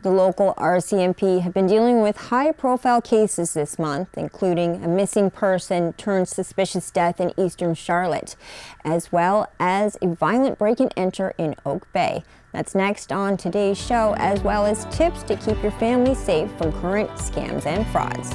The local RCMP have been dealing with high-profile cases this month, including a missing person turned suspicious death in eastern Charlotte, as well as a violent break-and-enter in Oak Bay. That's next on today's show, as well as tips to keep your family safe from current scams and frauds.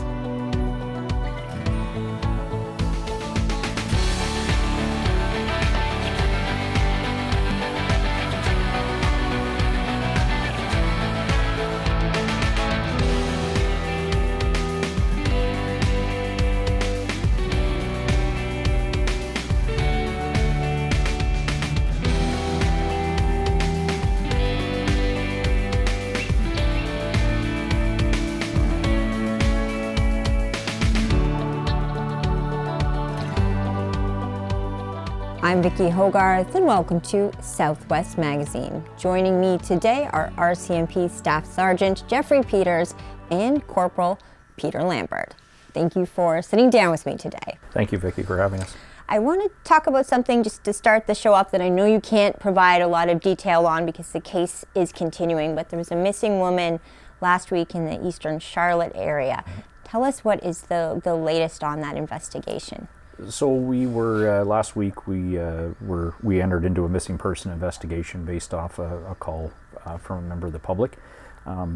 I'm Vicki Hogarth and welcome to Southwest Magazine. Joining me today are RCMP Staff Sergeant Jeffrey Peters and Corporal Peter Lambert. Thank you for sitting down with me today. Thank you, Vicki, for having us. I want to talk about something just to start the show off that I know you can't provide a lot of detail on because the case is continuing, but there was a missing woman last week in the eastern Charlotte area. Tell us what is the latest on that investigation. So we were last week. We entered into a missing person investigation based off a call from a member of the public.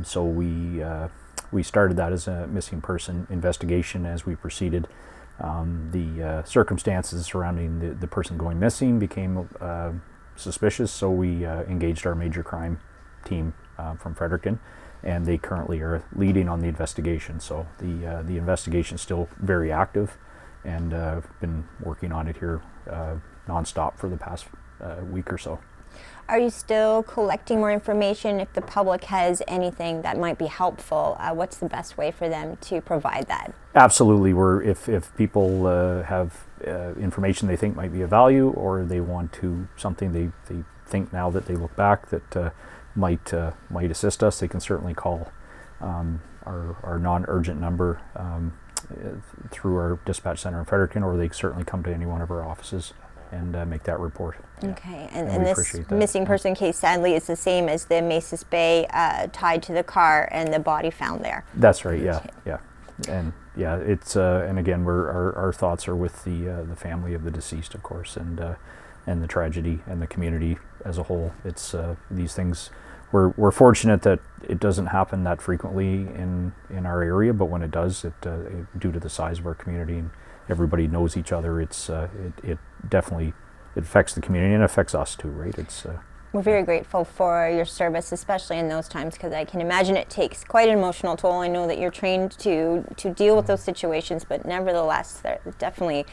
So we started that as a missing person investigation. As we proceeded, the circumstances surrounding the person going missing became suspicious. So we engaged our major crime team from Fredericton, and they currently are leading on the investigation. So the investigation is still very active. And been working on it here nonstop for the past week or so. Are you still collecting more information? If the public has anything that might be helpful, what's the best way for them to provide that? Absolutely. If people have information they think might be of value, or they want something they think now that they look back that might assist us, they can certainly call our non-urgent number through our dispatch center in Fredericton, or they certainly come to any one of our offices and make that report. Okay, and this missing person case sadly is the same as the Maces Bay tied to the car and the body found there. That's right. Yeah. And yeah, it's and again, our thoughts are with the family of the deceased, of course, and the tragedy and the community as a whole. It's these things. We're fortunate that it doesn't happen that frequently in our area, but when it does, due to the size of our community and everybody knows each other, it definitely affects the community and affects us too, right? We're very grateful for your service, especially in those times, because I can imagine it takes quite an emotional toll. I know that you're trained to deal with those situations, but nevertheless, there definitely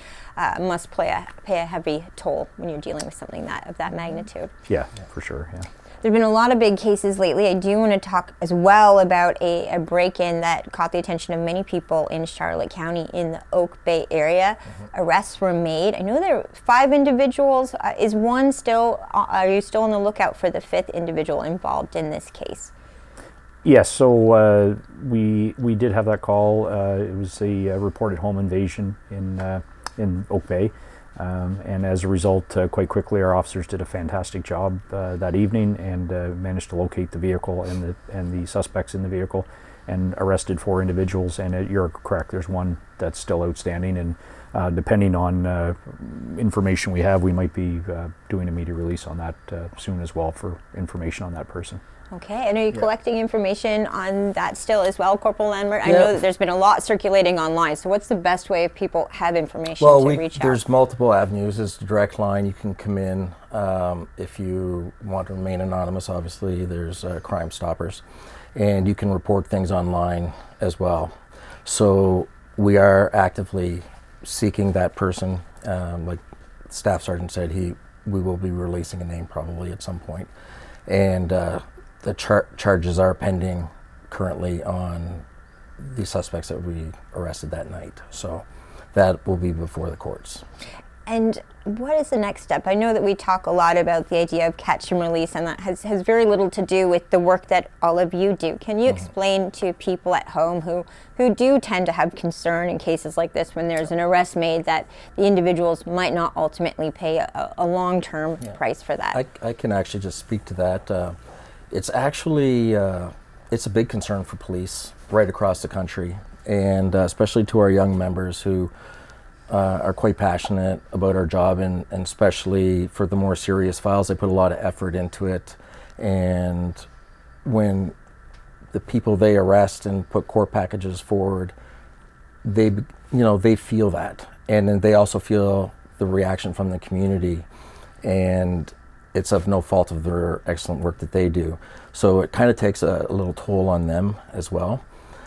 must pay a heavy toll when you're dealing with something of that magnitude. Yeah, for sure. Yeah. There have been a lot of big cases lately. I do want to talk as well about a break-in that caught the attention of many people in Charlotte County in the Oak Bay area. Arrests were made. I know there are 5 individuals. Are you still on the lookout for the 5th individual involved in this case? Yes, so we did have that call. It was a reported home invasion in Oak Bay. And as a result, quite quickly, our officers did a fantastic job that evening and managed to locate the vehicle and the suspects in the vehicle and arrested 4 individuals. And you're correct, there's one that's still outstanding. And depending on information we have, we might be doing immediate release on that soon as well for information on that person. Okay, and are you collecting information on that still as well, Corporal Lambert? I know that there's been a lot circulating online, so what's the best way if people have information to reach out? There's multiple avenues. There's the direct line. You can come in. If you want to remain anonymous, obviously, there's Crime Stoppers. And you can report things online as well. So we are actively seeking that person. Like Staff Sergeant said, we will be releasing a name probably at some point. And the charges are pending currently on the suspects that we arrested that night. So that will be before the courts. And what is the next step? I know that we talk a lot about the idea of catch and release, and that has very little to do with the work that all of you do. Can you explain to people at home who do tend to have concern in cases like this when there's an arrest made that the individuals might not ultimately pay a long-term price for that? I can actually just speak to that. It's actually it's a big concern for police right across the country, and especially to our young members who are quite passionate about our job, and especially for the more serious files, they put a lot of effort into it. And when the people they arrest and put court packages forward, they feel that, and then they also feel the reaction from the community, and it's of no fault of their excellent work that they do. So it kind of takes a little toll on them as well.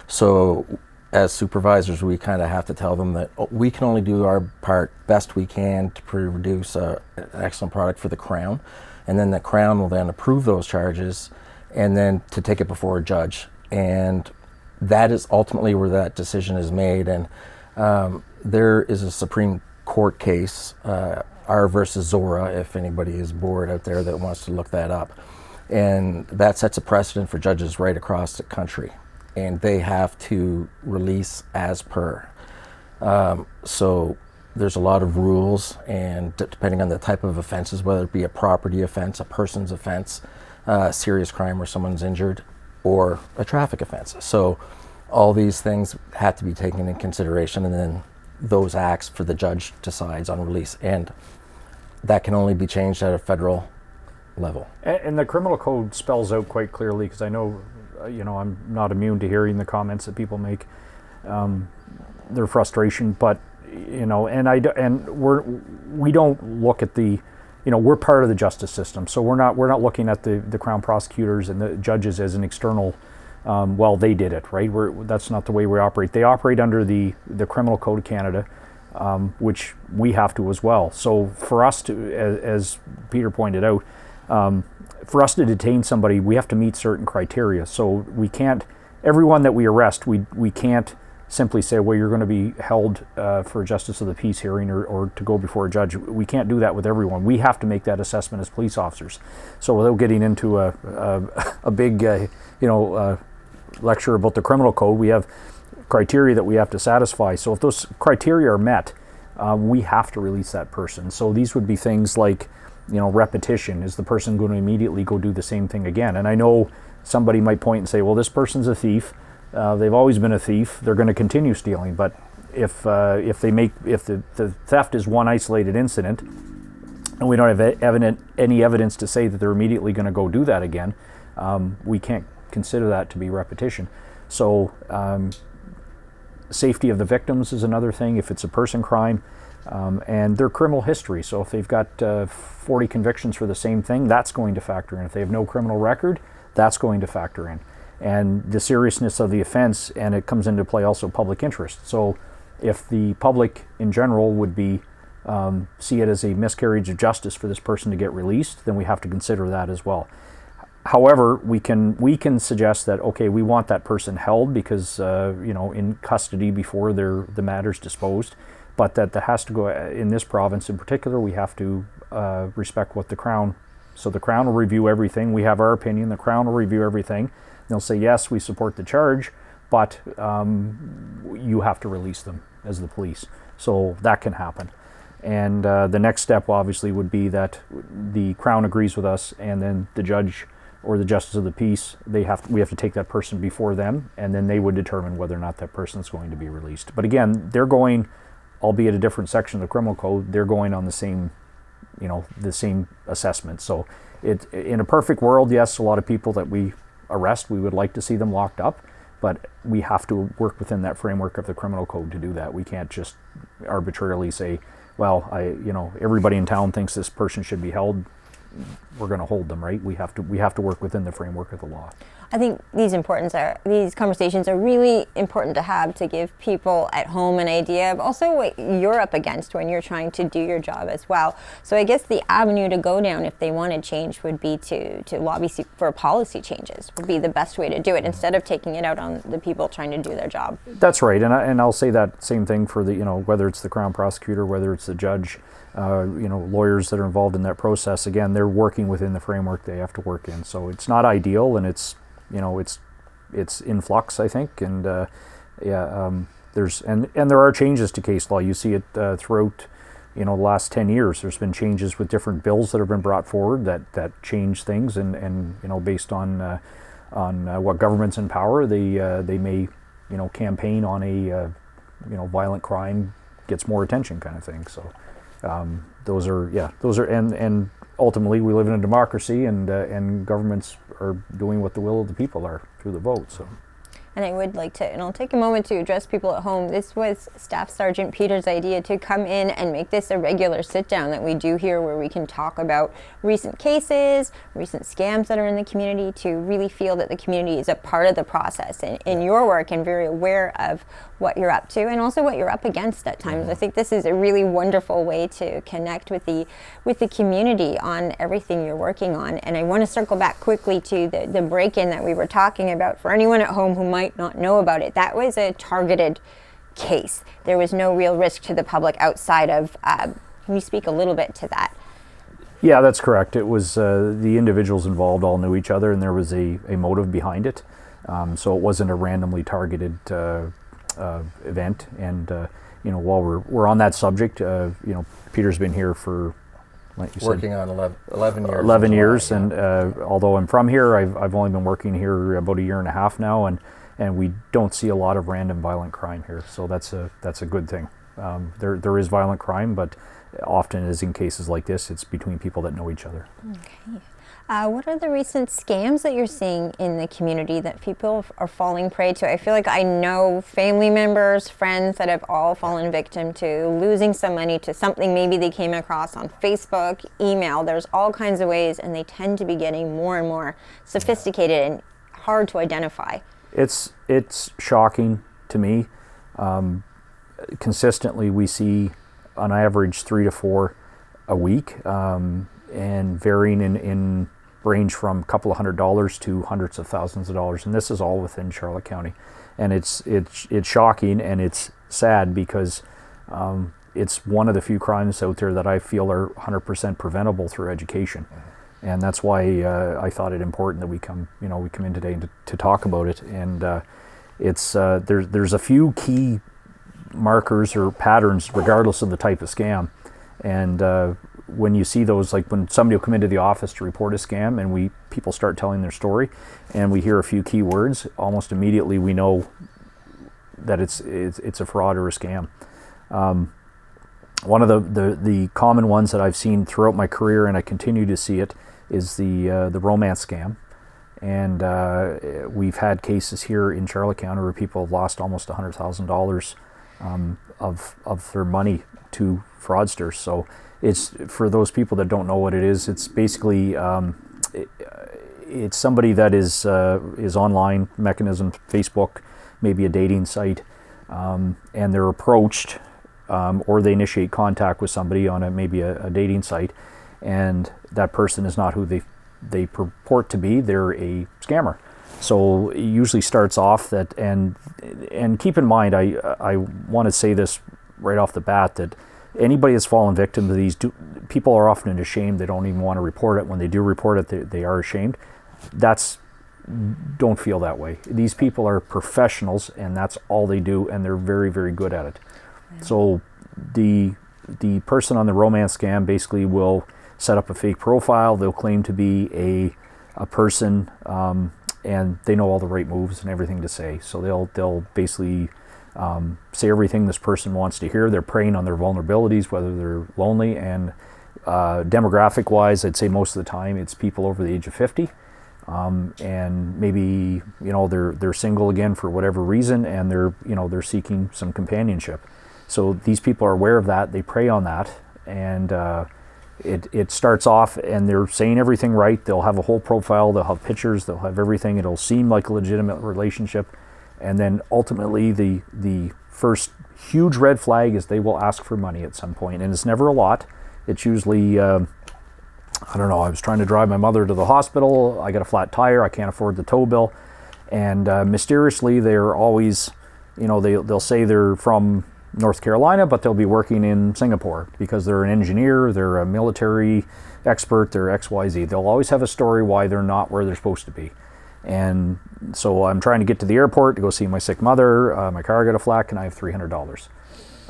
So as supervisors, we kind of have to tell them that we can only do our part best we can to produce an excellent product for the Crown, and then the Crown will then approve those charges and then to take it before a judge. And that is ultimately where that decision is made. And there is a Supreme Court case, R versus Zora, if anybody is bored out there that wants to look that up. And that sets a precedent for judges right across the country. And they have to release as per. So there's a lot of rules, and depending on the type of offenses, whether it be a property offense, a person's offense, serious crime where someone's injured, or a traffic offense. So all these things have to be taken in consideration, and then those acts for the judge decides on release. And that can only be changed at a federal level. And the criminal code spells out quite clearly, because I know, I'm not immune to hearing the comments that people make, their frustration, but we don't look at the, we're part of the justice system, so we're not looking at the Crown prosecutors and the judges as an external. Well, they did it, right? That's not the way we operate. They operate under the Criminal Code of Canada, which we have to as well. So for us to, as Peter pointed out, for us to detain somebody, we have to meet certain criteria. So we can't, everyone that we arrest, we can't simply say, well, you're going to be held for a justice of the peace hearing or to go before a judge. We can't do that with everyone. We have to make that assessment as police officers. So without getting into a big, lecture about the criminal code, we have criteria that we have to satisfy. So if those criteria are met, we have to release that person. So these would be things like, repetition. Is the person going to immediately go do the same thing again? And I know somebody might point and say, well, this person's a thief. They've always been a thief. They're going to continue stealing. But if the theft is one isolated incident, and we don't have any evidence to say that they're immediately going to go do that again, we can't consider that to be repetition. So safety of the victims is another thing. If it's a person crime, and their criminal history. So if they've got 40 convictions for the same thing, that's going to factor in. If they have no criminal record, that's going to factor in. And the seriousness of the offense, and it comes into play also public interest. So if the public in general would be see it as a miscarriage of justice for this person to get released, then we have to consider that as well. However, we can suggest that, okay, we want that person held because in custody before the matter's disposed, but that has to go, in this province in particular, we have to respect what the Crown, so the Crown will review everything. We have our opinion, the Crown will review everything. They'll say, yes, we support the charge, but you have to release them as the police. So that can happen. And the next step obviously would be that the Crown agrees with us, and then the judge or the Justice of the Peace, we have to take that person before them, and then they would determine whether or not that person is going to be released. But again, they're going, albeit a different section of the criminal code, they're going on the same assessment. So in a perfect world, yes, a lot of people that we arrest, we would like to see them locked up, but we have to work within that framework of the criminal code to do that. We can't just arbitrarily say, well, everybody in town thinks this person should be held, we're going to hold them, right? We have to work within the framework of the law. I think these conversations are really important to have, to give people at home an idea of also what you're up against when you're trying to do your job as well. So I guess the avenue to go down if they want to change would be to lobby for policy changes, would be the best way to do it, instead of taking it out on the people trying to do their job. That's right, and I'll say that same thing for the, whether it's the Crown prosecutor, whether it's the judge, lawyers that are involved in that process. Again, they're working within the framework they have to work in. So it's not ideal, and it's in flux, I think, and there are changes to case law. You see it throughout, the last 10 years. There's been changes with different bills that have been brought forward that change things, and based on what government's in power, they may, campaign on a, violent crime gets more attention kind of thing. So those are, and ultimately we live in a democracy, and governments are doing what the will of the people are through the vote. So. And I would like to, and I'll take a moment to address people at home. This was Staff Sergeant Peter's idea to come in and make this a regular sit-down that we do here, where we can talk about recent cases, recent scams that are in the community, to really feel that the community is a part of the process in your work, and very aware of what you're up to and also what you're up against at times. I think this is a really wonderful way to connect with the community on everything you're working on. And I want to circle back quickly to the break-in that we were talking about. For anyone at home who might not know about it, that was a targeted case. There was no real risk to the public outside of, can you speak a little bit to that? Yeah, that's correct. It was the individuals involved all knew each other, and there was a motive behind it. So it wasn't a randomly targeted event. And while we're on that subject, Peter's been here for, like you working said, on 11 years. 11 years, yeah. and although I'm from here, I've only been working here about a year and a half now, and we don't see a lot of random violent crime here. So that's a good thing. There is violent crime, but often, as in cases like this, it's between people that know each other. Okay. What are the recent scams that you're seeing in the community that people are falling prey to? I feel like I know family members, friends that have all fallen victim to losing some money to something maybe they came across on Facebook, email. There's all kinds of ways, and they tend to be getting more and more sophisticated and hard to identify. It's shocking to me. Consistently, we see on average 3 to 4 a week, and varying in range from a couple of $100s to hundreds of thousands of dollars, and this is all within Charlotte County. And it's shocking, and it's sad, because it's one of the few crimes out there that I feel are 100% preventable through education. And that's why I thought it important that we come in today to talk about it. And there's a few key markers or patterns regardless of the type of scam. And when you see those, like when somebody will come into the office to report a scam, and people start telling their story, and we hear a few key words, almost immediately we know that it's a fraud or a scam. One of the common ones that I've seen throughout my career, and I continue to see it, is the romance scam. And we've had cases here in Charlotte County where people have lost almost $100,000 of their money to fraudsters. So it's, for those people that don't know what it is, it's basically it's somebody that is online mechanism, Facebook, maybe a dating site, and they're approached, or they initiate contact with somebody on maybe a dating site, and that person is not who they purport to be. They're a scammer. So it usually starts off that, and keep in mind, I want to say this right off the bat, that anybody that's fallen victim to these, people are often ashamed. They don't even want to report it. When they do report it, they are ashamed. Don't feel that way. These people are professionals, and that's all they do, and they're very, very good at it. Yeah. So the person on the romance scam basically will set up a fake profile. They'll claim to be a person, and they know all the right moves and everything to say. So they'll basically say everything this person wants to hear. They're preying on their vulnerabilities, whether they're lonely, and demographic wise, I'd say most of the time it's people over the age of 50, and maybe they're single again for whatever reason, and they're seeking some companionship. So these people are aware of that. They prey on that, and it starts off, and they're saying everything right. They'll have a whole profile. They'll have pictures. They'll have everything. It'll seem like a legitimate relationship. And then ultimately the first huge red flag is they will ask for money at some point. And it's never a lot. It's usually, I don't know, I was trying to drive my mother to the hospital. I got a flat tire. I can't afford the tow bill. And mysteriously, they're always, they'll say they're from North Carolina, but they'll be working in Singapore because they're an engineer, they're a military expert, they're XYZ. They'll always have a story why they're not where they're supposed to be. And so I'm trying to get to the airport to go see my sick mother. My car got a flat, and I have $300.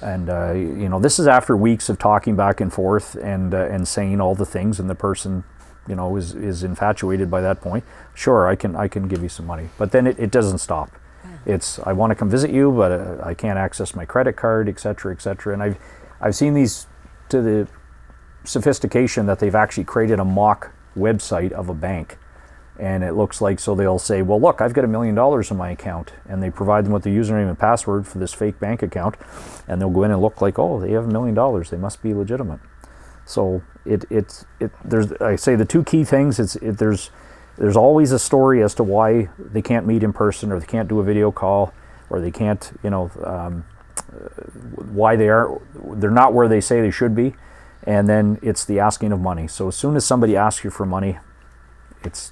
And this is after weeks of talking back and forth and saying all the things, and the person is infatuated by that point, sure, I can give you some money. But then it doesn't stop. It's, I want to come visit you, but I can't access my credit card, et cetera, et cetera. And I've seen these to the sophistication that they've actually created a mock website of a bank. And it looks like, so they'll say, well, look, I've got $1 million in my account. And they provide them with the username and password for this fake bank account. And they'll go in and look like, oh, they have $1 million. They must be legitimate. So there's, I say the two key things, there's always a story as to why they can't meet in person, or they can't do a video call, or they can't, why they're not where they say they should be. And then it's the asking of money. So as soon as somebody asks you for money, it's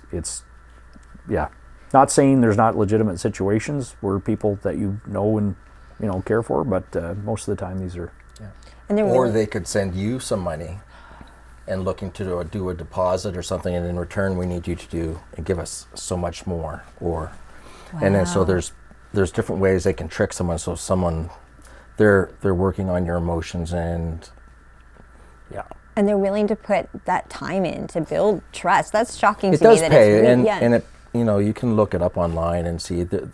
not saying there's not legitimate situations where people that and care for, but most of the time these are. Yeah. And or they could send you some money and looking to do a deposit or something, and in return we need you to do and give us so much more. Or wow. And then so there's different ways they can trick someone. So they're working on your emotions, and yeah. And they're willing to put that time in to build trust. That's shocking to me. It does pay, and it, you can look it up online and see that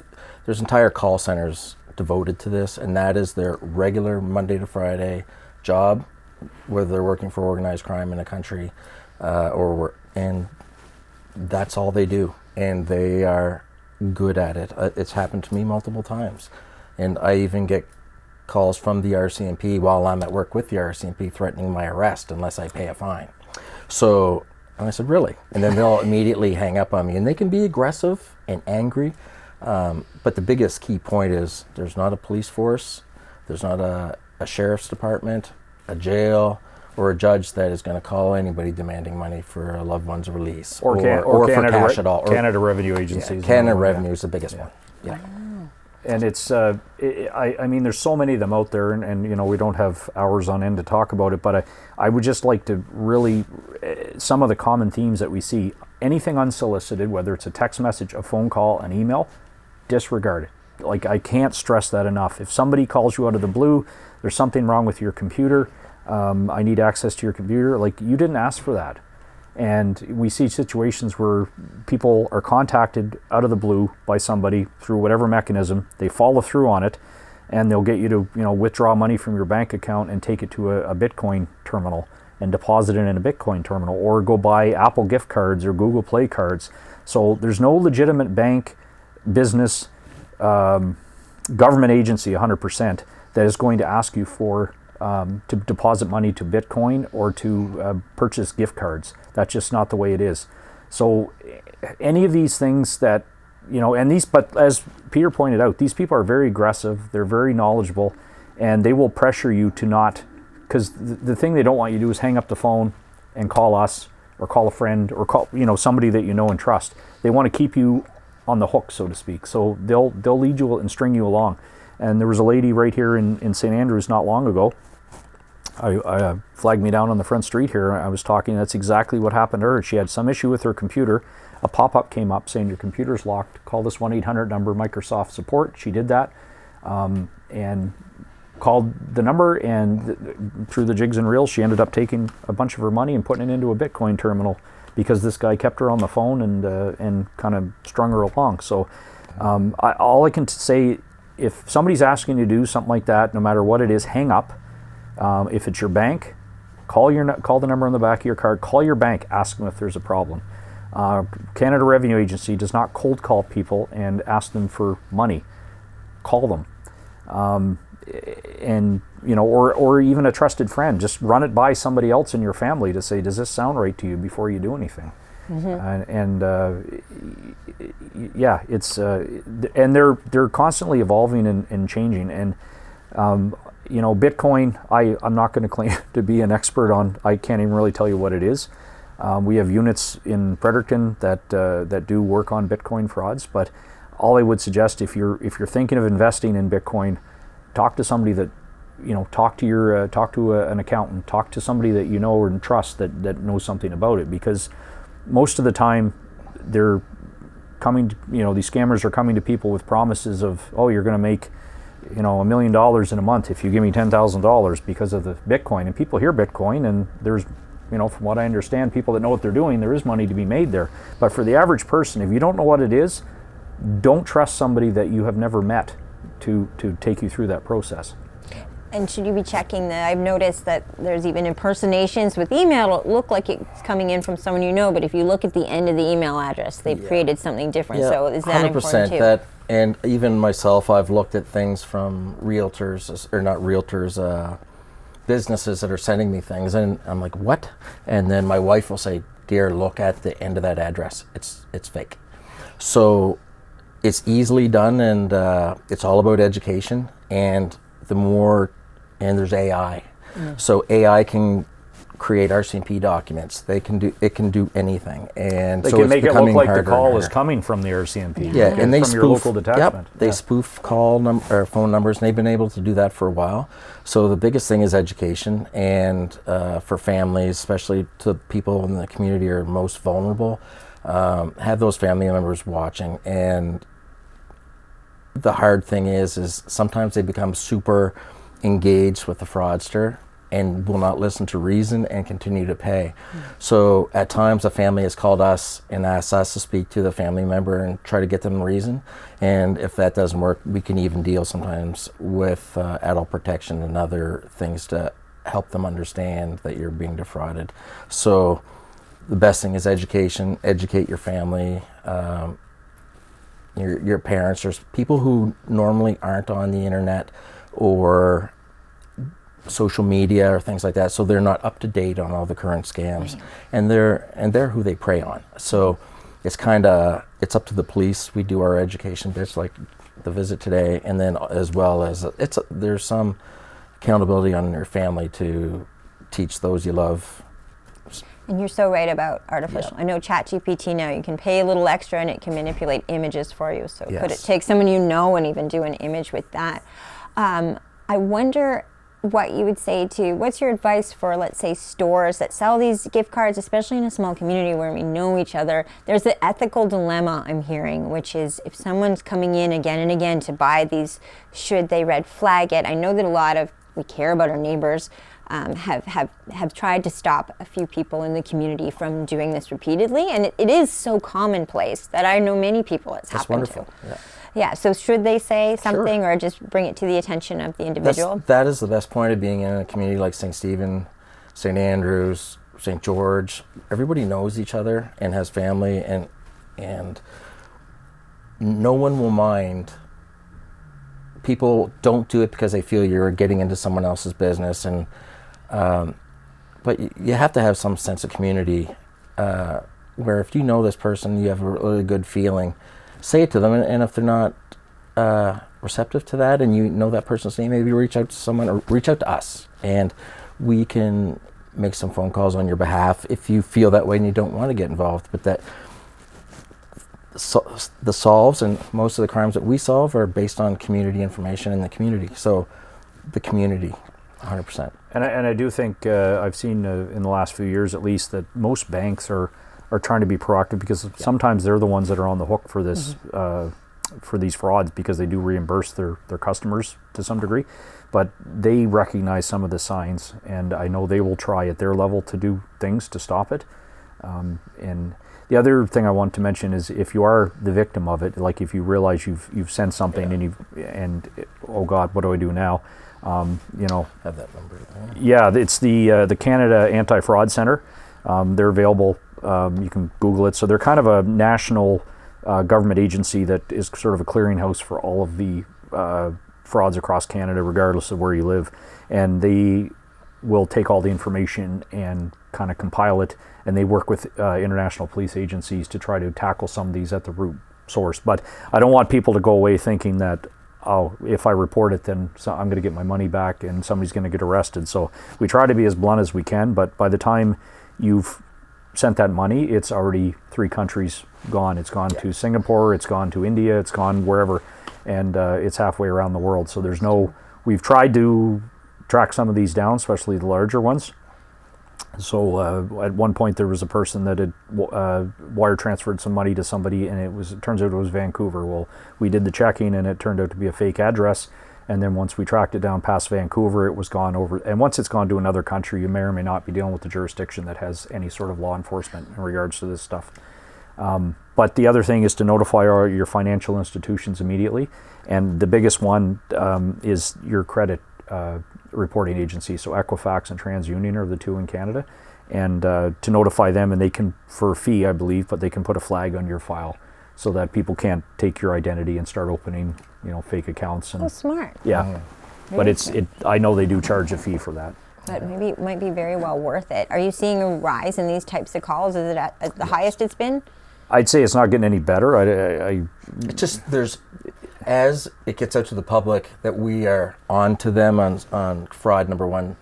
there's entire call centers devoted to this, and that is their regular Monday to Friday job, whether they're working for organized crime in a country, and that's all they do, and they are good at it. It's happened to me multiple times, and I even get calls from the RCMP while I'm at work with the RCMP threatening my arrest unless I pay a fine. So, and I said, really? And then they'll immediately hang up on me, and they can be aggressive and angry, but the biggest key point is there's not a police force, there's not a sheriff's department, a jail, or a judge that is going to call anybody demanding money for a loved one's release, or for cash at all. Canada Revenue Agency. Yeah, Canada Revenue is the biggest one. Yeah. And it's, I mean, there's so many of them out there, and we don't have hours on end to talk about it, but I would just like to really, some of the common themes that we see, anything unsolicited, whether it's a text message, a phone call, an email, disregard it. Like, I can't stress that enough. If somebody calls you out of the blue, there's something wrong with your computer, I need access to your computer, like, you didn't ask for that. And we see situations where people are contacted out of the blue by somebody through whatever mechanism, they follow through on it, and they'll get you to withdraw money from your bank account and take it to a Bitcoin terminal and deposit it in a Bitcoin terminal, or go buy Apple gift cards or Google Play cards. So there's no legitimate bank, business, government agency 100% that is going to ask you for to deposit money to Bitcoin or to purchase gift cards. That's just not the way it is. So any of these things that, but as Peter pointed out, these people are very aggressive, they're very knowledgeable, and they will pressure you to not, because the thing they don't want you to do is hang up the phone and call us, or call a friend, or call somebody that you know and trust. They want to keep you on the hook, so to speak. So they'll lead you and string you along. And there was a lady right here in St. Andrews not long ago. I flagged me down on the front street here. I was talking, that's exactly what happened to her. She had some issue with her computer. A pop-up came up saying your computer's locked. Call this 1-800 number, Microsoft support. She did that and called the number, and through the jigs and reels, she ended up taking a bunch of her money and putting it into a Bitcoin terminal because this guy kept her on the phone and kind of strung her along. So all I can say, if somebody's asking you to do something like that, no matter what it is, hang up. If it's your bank, call the number on the back of your card, call your bank, ask them if there's a problem. Canada Revenue Agency does not cold call people and ask them for money. Call them. Or even a trusted friend, just run it by somebody else in your family to say, does this sound right to you, before you do anything. Mm-hmm. It's and they're constantly evolving and changing, and Bitcoin, I'm not going to claim to be an expert on. I can't even really tell you what it is. We have units in Fredericton that do work on Bitcoin frauds, but all I would suggest, if you're thinking of investing in Bitcoin, talk to somebody that talk to an accountant, talk to somebody that you know and trust that knows something about it, because most of the time they're coming to, these scammers are coming to people with promises of, oh, you're going to make $1 million in a month if you give me $10,000 because of the Bitcoin. And people hear Bitcoin, and there's you know, from what I understand, people that know what they're doing, there is money to be made there. But for the average person, if you don't know what it is, don't trust somebody that you have never met to take you through that process. And should you be checking that? I've noticed that there's even impersonations with email. It look like it's coming in from someone you know, but if you look at the end of the email address, they've created something different. Yeah, So is that 100% important too? that, and even myself, I've looked at things from realtors, or not realtors, businesses that are sending me things, and I'm like, what? And then my wife will say, dear, look at the end of that address. It's fake. So it's easily done, and it's all about education, and there's AI. So AI can create RCMP documents. It can do anything, and They so can it's make it becoming look like the harder call and is harder. coming from the RCMP. Yeah, and they from spoof your local detachment. Yep, they spoof or phone numbers, and they've been able to do that for a while. So the biggest thing is education, and for families, especially to people in the community who are most vulnerable, have those family members watching. And the hard thing is sometimes they become super engaged with the fraudster and will not listen to reason and continue to pay. So at times a family has called us and asked us to speak to the family member and try to get them reason. And if that doesn't work, we can even deal sometimes with adult protection and other things to help them understand that you're being defrauded. So the best thing is education. Educate your family, your parents. There's people who normally aren't on the internet or social media or things like that, so they're not up to date on all the current scams, and they're who they prey on. So it's up to the police. We do our education bits like the visit today, and then as well as there's some accountability on your family to teach those you love. And you're so right about artificial. I know ChatGPT now, you can pay a little extra and it can manipulate images for you. So could it take someone you know and even do an image with that? I wonder what you would say to, what's your advice for, let's say, stores that sell these gift cards, especially in a small community where we know each other? There's the ethical dilemma I'm hearing, which is if someone's coming in again and again to buy these, should they red flag it? I know that we care about our neighbors, have tried to stop a few people in the community from doing this repeatedly, and it is so commonplace that I know many people it's happened to. Yeah, so should they say something or just bring it to the attention of the individual? That is the best point of being in a community like St. Stephen, St. Andrews, St. George. Everybody knows each other and has family, and no one will mind. People don't do it because they feel you're getting into someone else's business, and but you have to have some sense of community where if you know this person, you have a really good feeling, say it to them, and if they're not receptive to that and you know that person's name, maybe reach out to someone or reach out to us, and we can make some phone calls on your behalf if you feel that way and you don't want to get involved. But that the solves and most of the crimes that we solve are based on community information in the community. So the community, 100%. And I do think I've seen in the last few years at least that most banks are trying to be proactive, because sometimes they're the ones that are on the hook for this for these frauds, because they do reimburse their customers to some degree, but they recognize some of the signs, and I know they will try at their level to do things to stop it. And the other thing I want to mention is if you are the victim of it, like if you realize you've sent something and oh God, what do I do now? Have that number. Yeah, it's the Canada Anti-Fraud Center. They're available. You can Google it. So they're kind of a national government agency that is sort of a clearinghouse for all of the frauds across Canada, regardless of where you live. And they will take all the information and kind of compile it, and they work with international police agencies to try to tackle some of these at the root source. But I don't want people to go away thinking that, oh, if I report it, then I'm going to get my money back and somebody's going to get arrested. So we try to be as blunt as we can, but by the time you've sent that money, it's already 3 countries gone. It's gone to Singapore, it's gone to India, it's gone wherever, and it's halfway around the world. So there's we've tried to track some of these down, especially the larger ones. So at one point there was a person that had wire transferred some money to somebody, and it turns out it was Vancouver. Well, we did the checking and it turned out to be a fake address, And then once we tracked it down past Vancouver, it was gone over. And once it's gone to another country, you may or may not be dealing with the jurisdiction that has any sort of law enforcement in regards to this stuff. But the other thing is to notify your financial institutions immediately. And the biggest one is your credit reporting agency. So Equifax and TransUnion are the two in Canada. And to notify them, and they can, for a fee, I believe, but they can put a flag on your file so that people can't take your identity and start opening, fake accounts. And, Oh, smart. Yeah. But I know they do charge a fee for that. But maybe it might be very well worth it. Are you seeing a rise in these types of calls? Is it at the highest it's been? I'd say it's not getting any better. It's just as it gets out to the public that we are on to them on fraud, number one.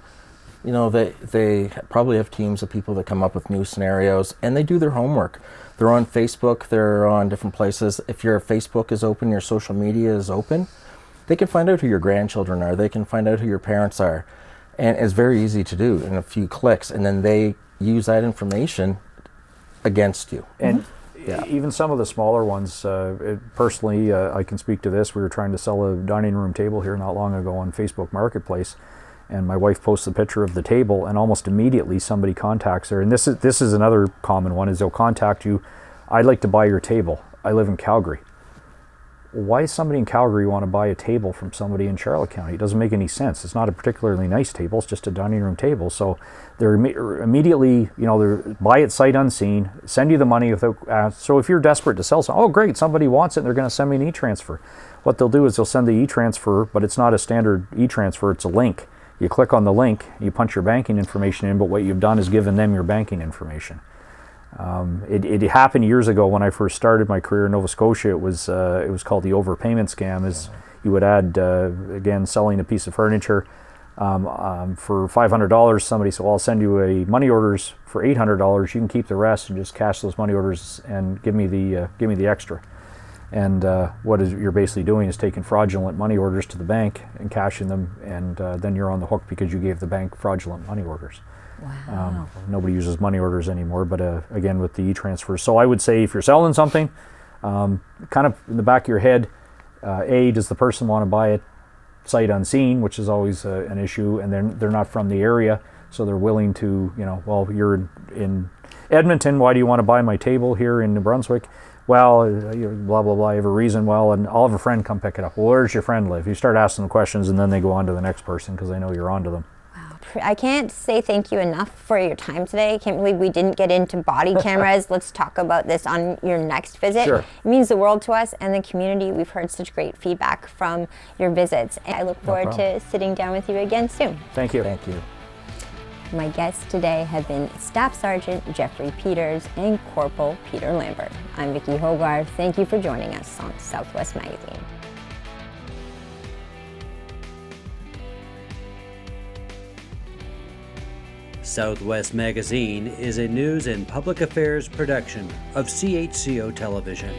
They probably have teams of people that come up with new scenarios, and they do their homework. They're on Facebook, they're on different places. If your Facebook is open, your social media is open, they can find out who your grandchildren are, they can find out who your parents are. And it's very easy to do in a few clicks, and then they use that information against you. And even some of the smaller ones, personally, I can speak to this. We were trying to sell a dining room table here not long ago on Facebook Marketplace, and my wife posts a picture of the table, and almost immediately somebody contacts her. And this is another common one, is they'll contact you, "I'd like to buy your table. I live in Calgary." Why does somebody in Calgary want to buy a table from somebody in Charlotte County? It doesn't make any sense. It's not a particularly nice table. It's just a dining room table. So they're immediately, they're buy it sight unseen, send you the money without. So if you're desperate to sell something, oh great, somebody wants it, and they're going to send me an e-transfer. What they'll do is they'll send the e-transfer, but it's not a standard e-transfer. It's a link. You click on the link, you punch your banking information in, but what you've done is given them your banking information. It happened years ago when I first started my career in Nova Scotia. It was called the overpayment scam. Is you would add, again, selling a piece of furniture for $500. Somebody said, "Well, I'll send you a money orders for $800. You can keep the rest and just cash those money orders and give me the extra." And you're basically doing is taking fraudulent money orders to the bank and cashing them, and then you're on the hook because you gave the bank fraudulent money orders. Wow. Nobody uses money orders anymore, but again with the e-transfer. So I would say if you're selling something, kind of in the back of your head, does the person want to buy it sight unseen, which is always an issue, and then they're not from the area, so they're willing to, well, you're in Edmonton, why do you want to buy my table here in New Brunswick? Well, blah, blah, blah, you have a reason. Well, and I'll have a friend come pick it up. Well, where's your friend live? You start asking them questions, and then they go on to the next person because they know you're on to them. Wow. I can't say thank you enough for your time today. I can't believe we didn't get into body cameras. Let's talk about this on your next visit. Sure. It means the world to us and the community. We've heard such great feedback from your visits. And I look forward to sitting down with you again soon. Thank you. Thank you. My guests today have been Staff Sergeant Jeffrey Peters and Corporal Peter Lambert. I'm Vicki Hogarth. Thank you for joining us on Southwest Magazine. Southwest Magazine is a news and public affairs production of CHCO Television.